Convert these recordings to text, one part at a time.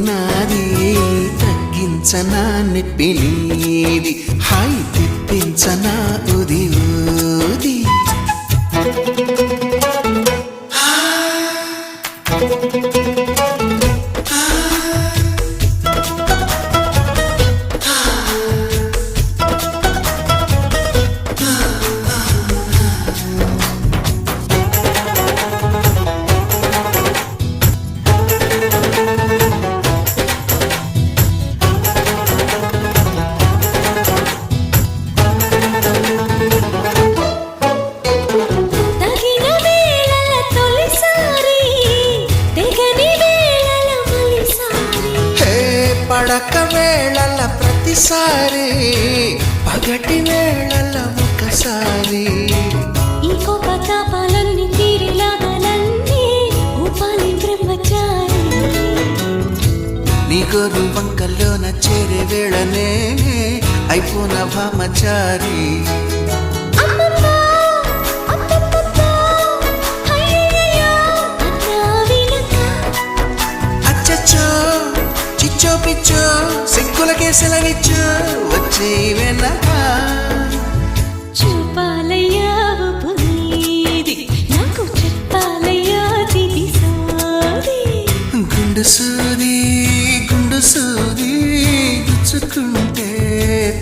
నాది తగ్గించనా నెప్పిలీది హాయి తిప్పించనా ఉది ఊది పడక వేళల ప్రతిసారి పగటి వేళల ఒకసారి ఈ కోపతాపాలన్నీ తీరిలాగాలన్నీ ఊపాలి బ్రహ్మచారి నీ గోరు వంకల్లోన చేరే వేళనే అయిపోన భామచారి పిచ్చో పిచ్చో సిగ్గులకే సెలవిచ్చో వచ్చే వెనక చూపాలయ్యా పునీది నాకు చెప్పాలయ్యా తిది సాది గుండు సూది గుచ్చుకుంటే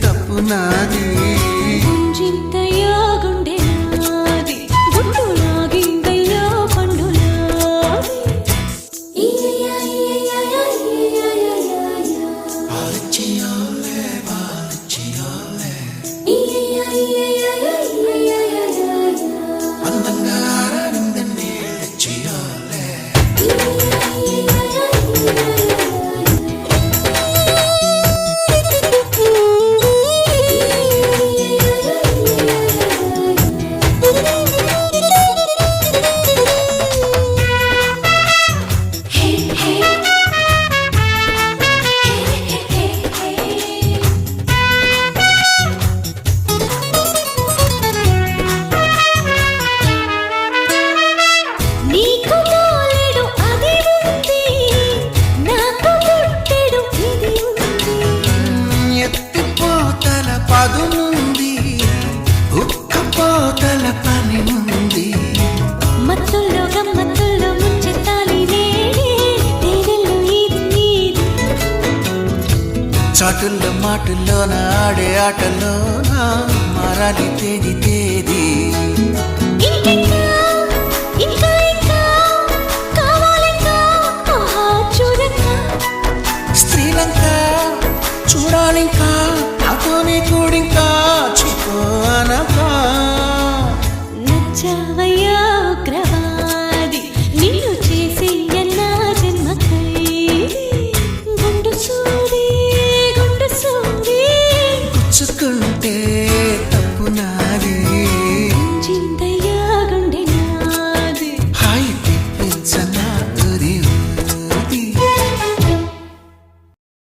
తప్పు నాది గుంజింతయ్యా గుండె నాది గుండు నాగిందయ్యా పండు నాది పదునుంది ఉక్కపోతల పని ఉంది మత్తుల్లో గమ్మత్తుల్లో ముంచెత్తాలి నేడెల్లో ఇది చాటుల్లో మాటుల్లోన ఆడే ఆటలోన మారాలి తేది ఇంకెంత